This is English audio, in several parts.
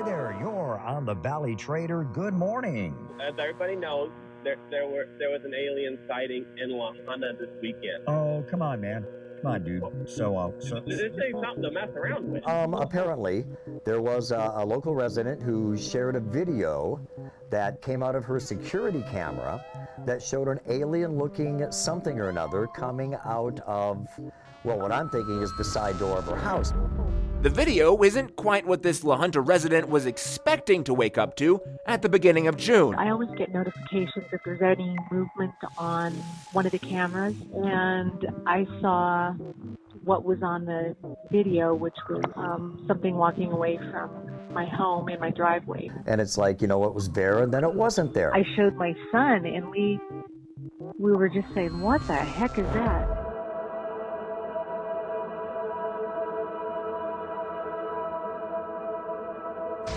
Hi there, you're on the Valley Trader. Good morning. As everybody knows, there was an alien sighting in La Junta this weekend. Oh, come on, man. Come on, dude. This ain't something to mess around with. Apparently, there was a local resident who shared a video that came out of her security camera that showed an alien-looking something or another coming out of, well, what I'm thinking is the side door of her house. The video isn't quite what this La Junta resident was expecting to wake up to at the beginning of June. I always get notifications if there's any movement on one of the cameras, and I saw what was on the video, which was something walking away from my home in my driveway. And it's like, you know, it was there and then it wasn't there. I showed my son, and we were just saying, what the heck is that?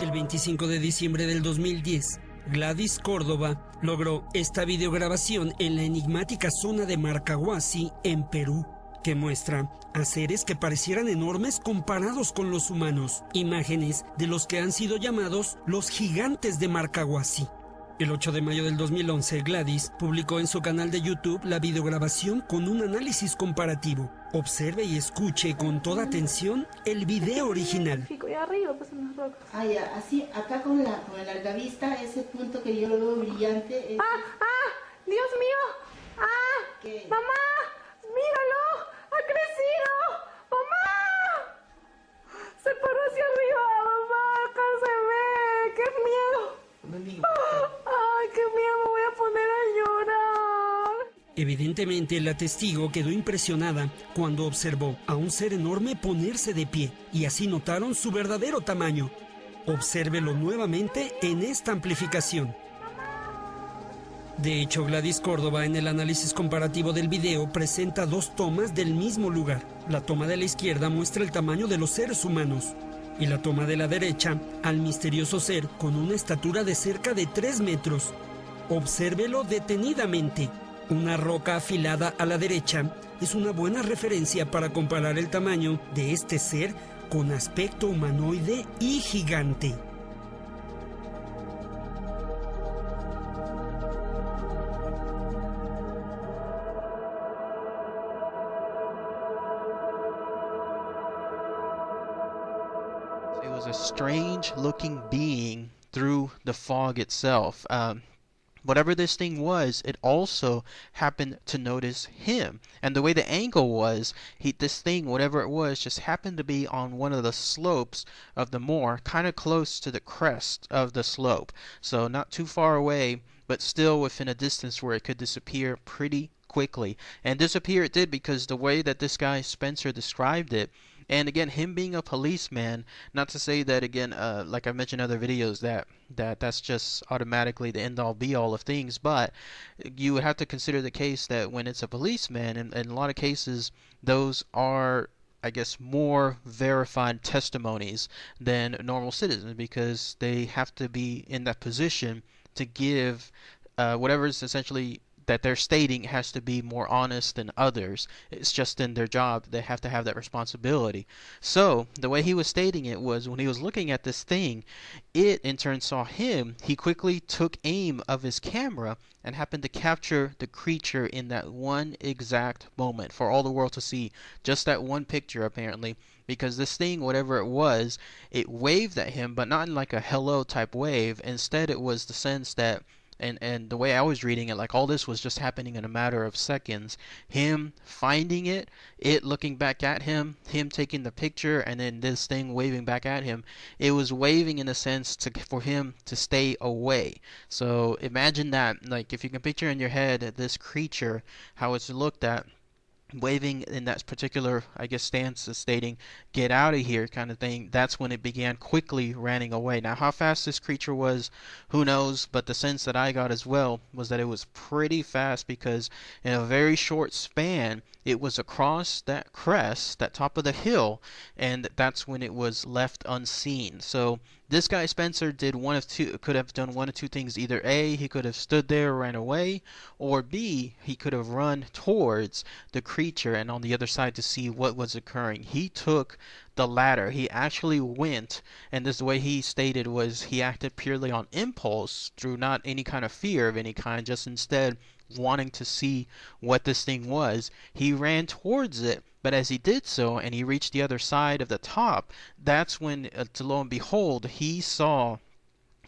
El 25 de diciembre del 2010, Gladys Córdoba logró esta videograbación en la enigmática zona de Marcahuasi, en Perú, que muestra a seres que parecieran enormes comparados con los humanos, imágenes de los que han sido llamados los gigantes de Marcahuasi. El 8 de mayo del 2011, Gladys publicó en su canal de YouTube la videograbación con un análisis comparativo. Observe y escuche con toda atención el video original. Y arriba, pues en las rocas. Ah, ya, así, acá con la largavista, ese punto que yo lo veo brillante. Es... ¡Dios mío! ¿Qué? ¡Mamá! ¡Míralo! ¡Ha crecido! ¡Mamá! Se paró hacia arriba, mamá. Acá se ve. ¡Qué miedo! ¡Ay, qué miedo! Me voy a poner a llorar. Evidentemente, la testigo quedó impresionada cuando observó a un ser enorme ponerse de pie, y así notaron su verdadero tamaño. Obsérvelo nuevamente en esta amplificación. De hecho, Gladys Córdoba, en el análisis comparativo del video, presenta dos tomas del mismo lugar. La toma de la izquierda muestra el tamaño de los seres humanos, y la toma de la derecha al misterioso ser con una estatura de cerca de 3 metros. Obsérvelo detenidamente. Una roca afilada a la derecha es una buena referencia para comparar el tamaño de este ser con aspecto humanoide y gigante. It was a strange looking being through the fog itself. Whatever this thing was, it also happened to notice him. And the way the angle was, this thing, whatever it was, just happened to be on one of the slopes of the moor, kind of close to the crest of the slope. So not too far away, but still within a distance where it could disappear pretty quickly. And disappear it did, because the way that this guy Spencer described it, and again, him being a policeman, not to say that, again, like I mentioned in other videos, that's just automatically the end-all be-all of things, but you would have to consider the case that when it's a policeman, and in a lot of cases, those are, I guess, more verified testimonies than normal citizens, because they have to be in that position to give whatever is essentially that they're stating has to be more honest than others. It's just in their job. They have to have that responsibility. So the way he was stating it was, when he was looking at this thing, it in turn saw him. He quickly took aim of his camera and happened to capture the creature in that one exact moment for all the world to see. Just that one picture, apparently, because this thing, whatever it was, it waved at him, but not in like a hello type wave. Instead, it was the sense that, and the way I was reading it, like all this was just happening in a matter of seconds. Him finding it looking back at him taking the picture, and then this thing waving back at him. It was waving in a sense for him to stay away. So imagine that, like if you can picture in your head this creature, how it's looked at, waving in that particular, I guess, stance, stating, get out of here kind of thing. That's when it began quickly running away. Now, how fast this creature was, who knows, but the sense that I got as well was that it was pretty fast, because in a very short span, it was across that crest, that top of the hill, and that's when it was left unseen. So This guy Spencer could have done one of two things. Either A, he could have stood there, ran away, or B, he could have run towards the creature and on the other side to see what was occurring. He took the latter. He actually went, and this, the way he stated, was he acted purely on impulse through not any kind of fear of any kind, just instead wanting to see what this thing was. He ran towards it, but as he did so and he reached the other side of the top, that's when, to lo and behold, he saw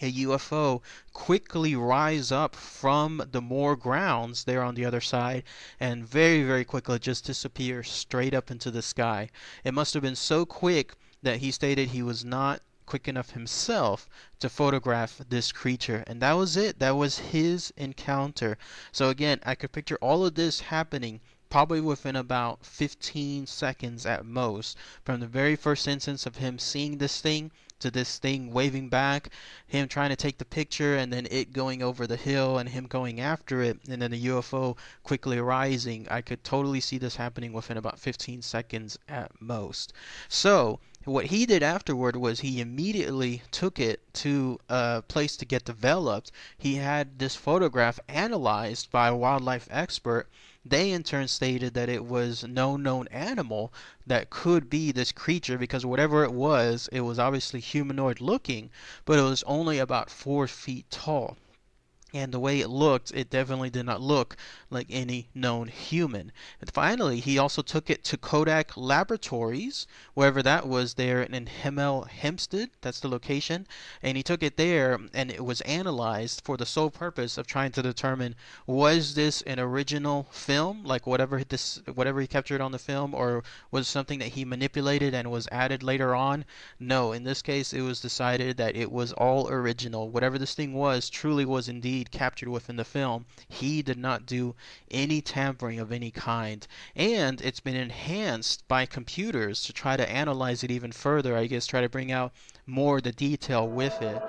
a UFO quickly rise up from the moor grounds there on the other side and very, very quickly just disappear straight up into the sky. It must have been so quick that he stated he was not quick enough himself to photograph this creature, and that was it. That was his encounter. So again, I could picture all of this happening probably within about 15 seconds at most, from the very first instance of him seeing this thing to this thing waving back, him trying to take the picture, and then it going over the hill and him going after it, and then the UFO quickly rising. I could totally see this happening within about 15 seconds at most. So what he did afterward was he immediately took it to a place to get developed. He had this photograph analyzed by a wildlife expert. They in turn stated that it was no known animal that could be this creature, because whatever it was obviously humanoid looking, but it was only about 4 feet tall. And the way it looked, it definitely did not look like any known human. And finally, he also took it to Kodak Laboratories, wherever that was, there in Hemel Hempstead, that's the location. And he took it there, and it was analyzed for the sole purpose of trying to determine, was this an original film, like whatever he captured on the film, or was it something that he manipulated and was added later on? No, in this case, it was decided that it was all original. Whatever this thing was truly was indeed captured within the film. He did not do any tampering of any kind, and it's been enhanced by computers to try to analyze it even further, I guess, try to bring out more of the detail with it.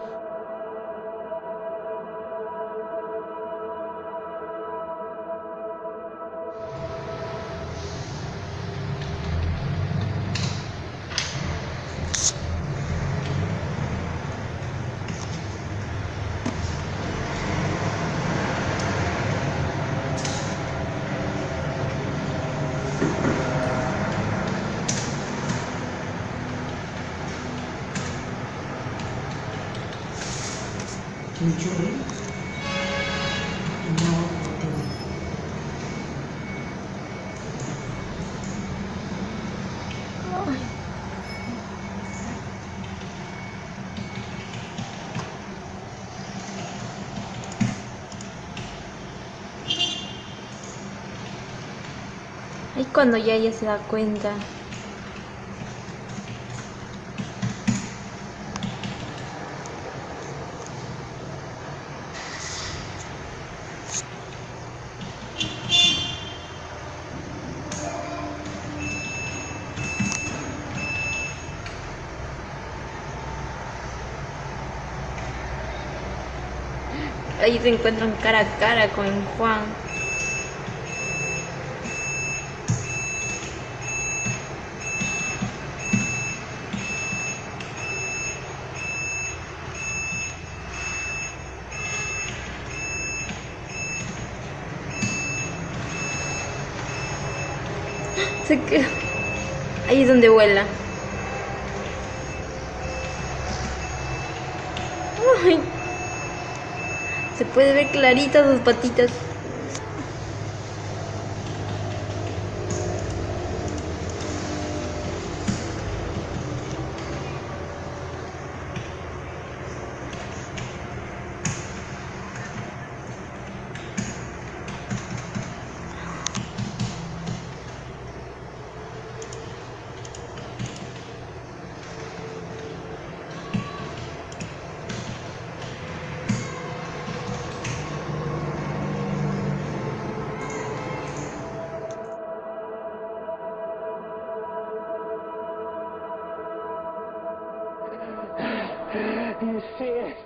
Ahí cuando ya ella se da cuenta. Ahí se encuentran cara a cara con Juan. Se queda. Ahí es donde vuela. Ay. Se puede ver claritas sus patitas. You see it?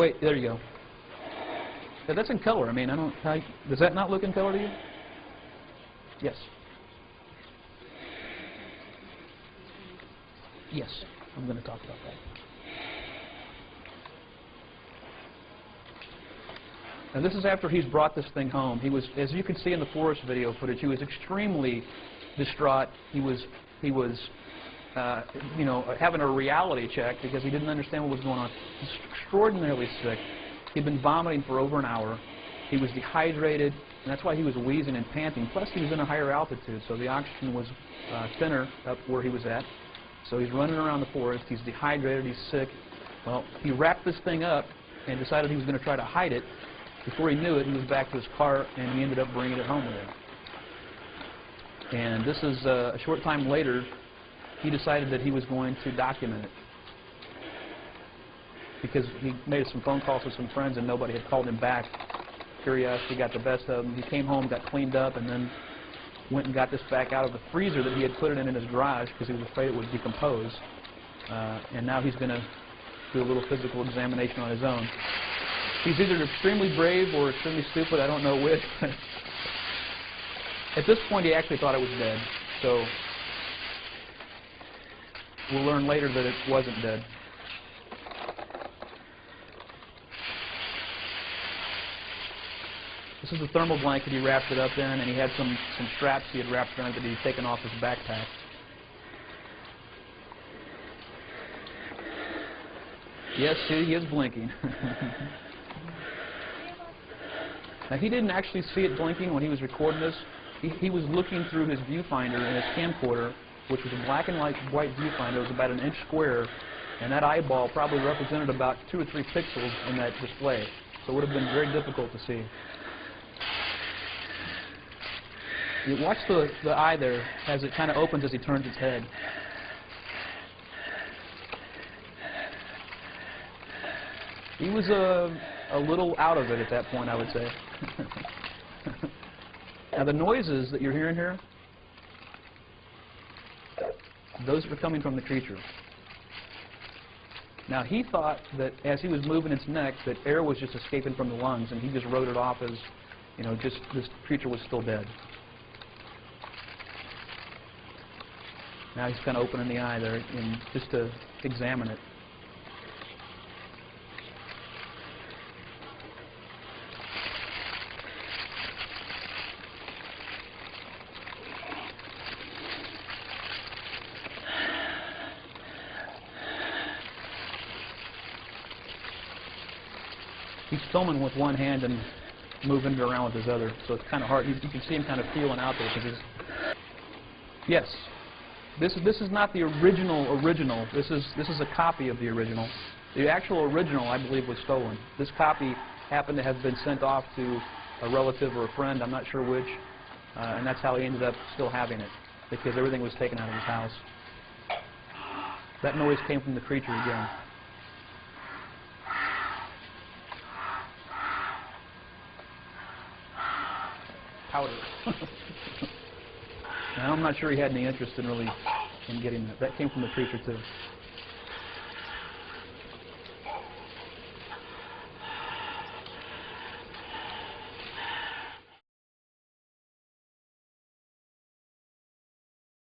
Wait, there you go. Yeah, that's in color. I mean, I don't. Does that not look in color to you? Yes. Yes, I'm going to talk about that. Now this is after he's brought this thing home. He was, as you can see in the forest video footage, he was extremely distraught. He was you know, having a reality check because he didn't understand what was going on. He was extraordinarily sick. He'd been vomiting for over an hour. He was dehydrated, and that's why he was wheezing and panting. Plus, he was in a higher altitude, so the oxygen was thinner up where he was at. So he's running around the forest. He's dehydrated. He's sick. Well, he wrapped this thing up and decided he was going to try to hide it. Before he knew it, he was back to his car, and he ended up bringing it home with him. And this is a short time later, he decided that he was going to document it. Because he made some phone calls with some friends, and nobody had called him back. Curiosity got the best of him. He came home, got cleaned up, and then went and got this back out of the freezer that he had put it in his garage because he was afraid it would decompose. And now he's going to do a little physical examination on his own. He's either extremely brave or extremely stupid, I don't know which. At this point, he actually thought it was dead. So we'll learn later that it wasn't dead. This is the thermal blanket he wrapped it up in, and he had some straps he had wrapped around it that he had taken off his backpack. Yes, see, he is blinking. Now, he didn't actually see it blinking when he was recording this. He was looking through his viewfinder in his camcorder, which was a black and white viewfinder. It was about 1 inch square, and that eyeball probably represented about 2 or 3 pixels in that display. So it would have been very difficult to see. You watch the eye there as it kind of opens as he turns its head. He was a little out of it at that point, I would say. Now the noises that you're hearing here, those are coming from the creature. Now he thought that as he was moving its neck that air was just escaping from the lungs, and he just wrote it off as, you know, just this creature was still dead. Now he's kind of opening the eye there just to examine it. He's filming with one hand and moving it around with his other, so it's kind of hard. You can see him kind of feeling out there because he's... Yes, this is not the original. This is a copy of the original. The actual original, I believe, was stolen. This copy happened to have been sent off to a relative or a friend, I'm not sure which, and that's how he ended up still having it, because everything was taken out of his house. That noise came from the creature again. Powder. Now, I'm not sure he had any interest in really getting that. That came from the creature too.